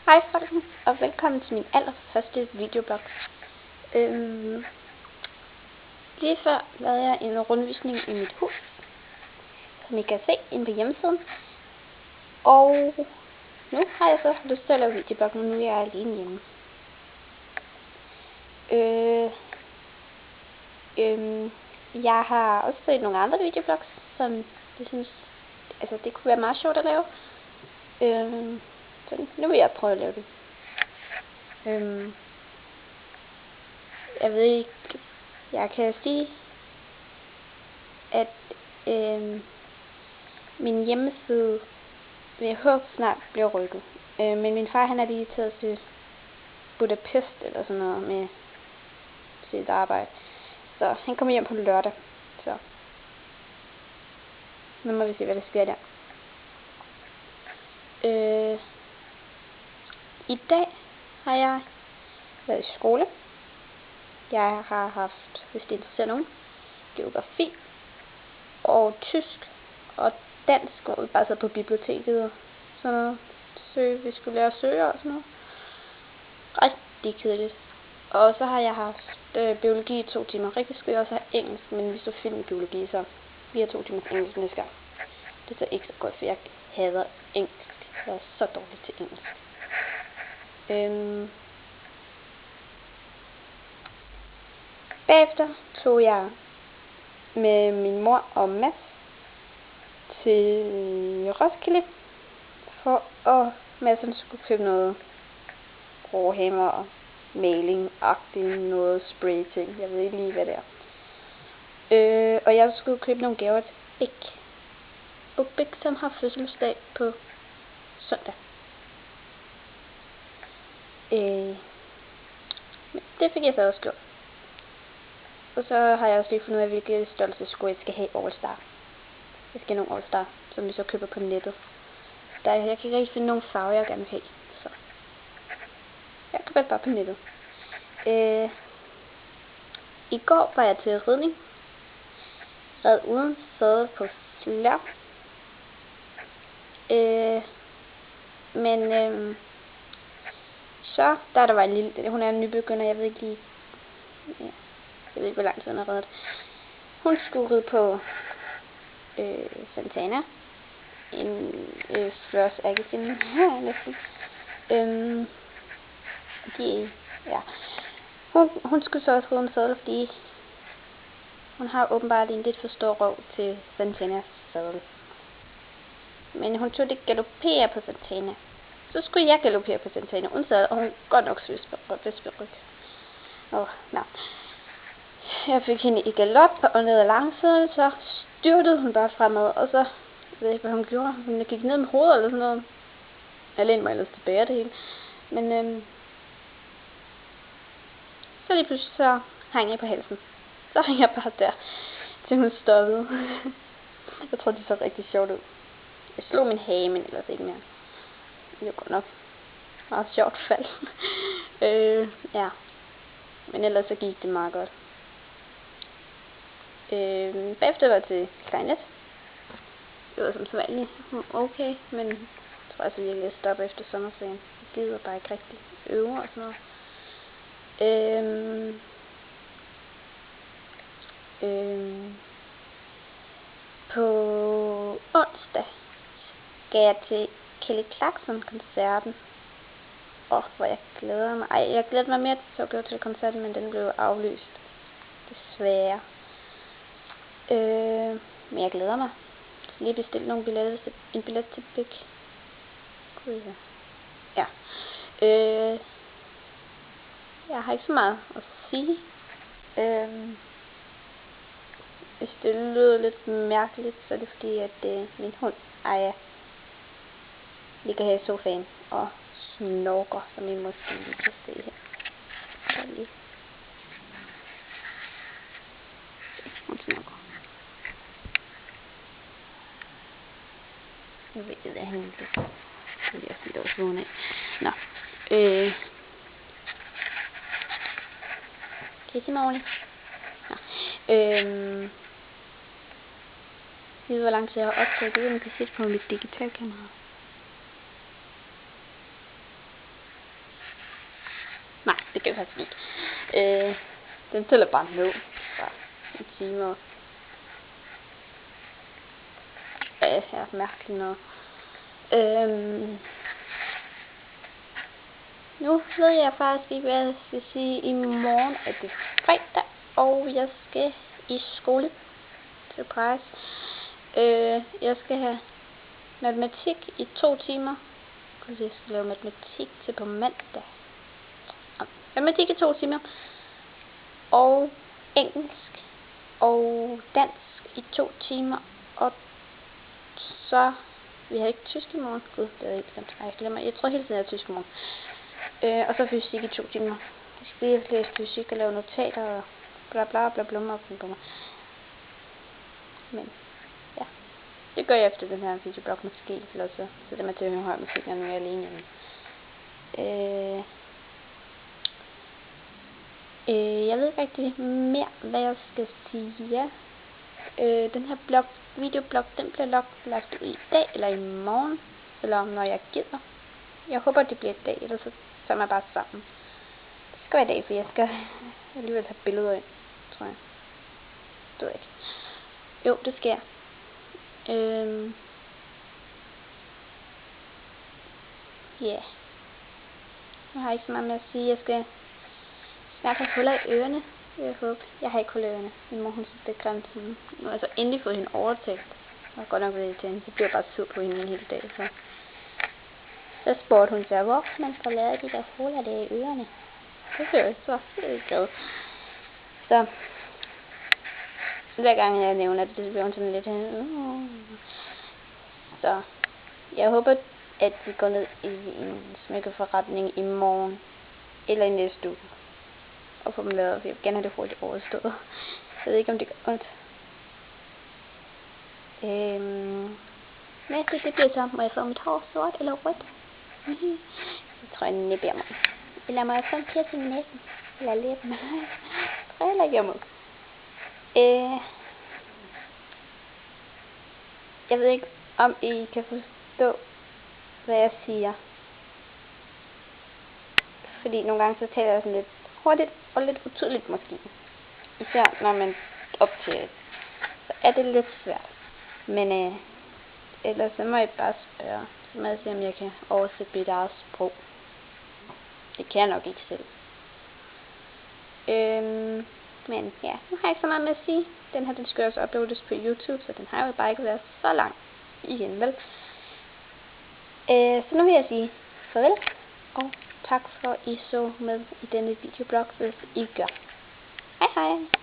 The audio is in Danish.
Hej folkens, og velkommen til min allerførste videoblog. Lige før lavede jeg en rundvisning i mit hus, som I kan se inde på hjemmesiden. Og nu har jeg så lyst til at lave videoblog, men nu er jeg alene hjemme. Jeg har også set nogle andre videoblogs, som jeg synes, altså det kunne være meget sjovt at lave. Så nu vil jeg prøve at lave det. Jeg ved ikke, jeg kan sige, at min hjemmeside vil jeg håbe snart bliver rykket. Men min far han er lige taget til Budapest eller sådan noget med sit arbejde. Så han kommer hjem på lørdag. Så nu må vi se hvad der sker der. I dag har jeg været i skole. Jeg har haft, hvis det interesserer nogen, geografi og tysk og dansk, og bare sad på biblioteket og sådan noget. Vi skulle lære at søge og sådan noget. Rigtig kedeligt. Og så har jeg haft biologi i 2 timer. Rigtig skulle jeg også have engelsk, men vi så film i biologi, så vi har 2 timer engelsk næste gang. Det er så ikke så godt, for jeg hader engelsk. Jeg er så dårlig til engelsk. Bagefter tog jeg med min mor og Mads til Roskilde for at Madsen skulle købe noget råhammer og maling-agtigt, noget spray-ting. Jeg ved ikke lige hvad det er. Og jeg skulle købe nogle gaver til Big, som har fødselsdag på søndag. Det fik jeg så også gjort. Og så har jeg også lige fundet ud af, hvilke størrelsesko jeg skal have All Star. Jeg skal have nogle All Star, som vi så køber på nettet. Jeg kan ikke rigtig finde nogle farver, jeg gerne vil have. Så jeg køber det bare på nettet. I går var jeg til ridning. Red uden sæde på slør. Så der var en lille, hun er en nybegynder, jeg ved ikke lige, jeg ved ikke hvor lang tid hun har reddet. Hun skulle ride på Santana, en Flørs Agassiz næsten. Hun skulle så også ride en sadel, fordi hun har åbenbart en lidt for stor røv til Santanas sadel. Men hun tog det galopere på Santana. Så skulle jeg galopere på Santana uden sadel, og hun godt nok svist ved ryg. Jeg fik hende i galop og ned ad langsiden, så styrtede hun bare fremad, og så, jeg ved ikke hvad hun gjorde, hun gik ned med hovedet eller sådan noget. Jeg lænede mig ellers tilbage det hele. Men så lige pludselig så hang jeg på halsen. Så hang jeg bare der, til hun stoppede. Jeg tror det så rigtig sjovt ud. Jeg slog min hage, men ellers ikke mere. Det var godt nok meget sjovt fald. Ja. Men ellers så gik det meget godt. Bagefter var jeg til klarinet. Det var som sædvanligt okay, men jeg tror altså virkelig at stoppe efter sommerferien. Jeg gider bare ikke rigtig øve og sådan noget. På onsdag skal jeg til Kelly Clarkson-koncerten. Hvor jeg glæder mig. Jeg glæder mig mere til at gå til koncerten, men den blev aflyst. Desværre. Men jeg glæder mig. Jeg skal lige bestille nogle billetter, en billet til Big. Ja. Jeg har ikke så meget at sige. Hvis det lyder lidt mærkeligt, så er det fordi, at min hund, Aya, ligger her i sofaen og snorker, som I måske lige kan se her. Så lige. Hun snorker. Nu ved jeg, at han ikke kan. Det er også lidt oversvågen af. Nå. Kan I se mig ordentligt? Nå. Jeg ved, hvor lang tid jeg har optaget. Det er, man kan se på mit digitalkamera. Nej, det gør jeg faktisk ikke. Den tæller bare ned. Bare en time. Ja, er mærkeligt noget. Nu ved jeg faktisk ikke, hvad jeg skal sige. I morgen er det fredag, og jeg skal i skole. Surprise. Jeg skal have matematik i 2 timer. Jeg skal lave matematik til på mandag. Matematik i 2 timer. Og engelsk og dansk i 2 timer. Og så... Vi har ikke tysk i morgen. Gud, det er ikke slemt. Jeg glemmer. Jeg tror hele tiden, jeg har tysk i morgen. Og så fysik i 2 timer. Jeg skal lige læse fysik og lave notater og bla bla bla bla bla. Men ja, det gør jeg efter den her videoblog måske. Eller så sætter man til at høre høj musik, når nu er jeg alene hjemme. Jeg ved ikke rigtig mere, hvad jeg skal sige. Den her videoblog, den bliver lagt ud i dag, eller i morgen, eller når jeg gider. Jeg håber, det bliver i dag, ellers så tager man bare sammen. Det skal være i dag, for jeg skal alligevel have billeder ind, tror jeg. Det ved jeg ikke. Jo, det skal jeg. Ja. Jeg har ikke så meget med at sige. Jeg skal snart have huller i ørerne. Jeg håber. Jeg har ikke huller i ørerne. Min mor, hun synes, det er grimt. Nu har altså endelig fået hende overtalt. Jeg har godt nok været irriterende. Så bliver jeg bare sur på hende en hel dag. Så spurgte hun sig, hvor man får lavet de der huller der i ørerne. Det gør jeg så helt glad. Så hver gang jeg nævner det, så bliver hun sådan lidt Så jeg håber, at vi går ned i en smykkeforretning i morgen eller i næste uge og får dem lavet, for jeg vil gerne have det hurtigt overstået. Jeg ved ikke, om det gør ondt. Næste, det bliver så, må jeg få mit hår sort eller rødt? Jeg tror, jeg næppe mig. Eller må jeg få en piercing i næsen? Eller læben? Jeg tror heller ikke, jeg må. Jeg ved ikke, om I kan forstå, hvad jeg siger. Fordi nogle gange så taler jeg sådan lidt hurtigt og lidt utydeligt måske. Især når man optager, så er det lidt svært. Men ellers så må jeg bare spørge. Så må jeg se, om jeg kan oversætte mit eget sprog. Det kan jeg nok ikke selv. Men ja, nu har jeg ikke så meget med at sige. Den her, den skal også uploades på YouTube, så den har jo bare ikke været så lang igen, vel? Så nu vil jeg sige farvel, og tak for at I så med i denne videoblog, hvis I gør. Hej hej!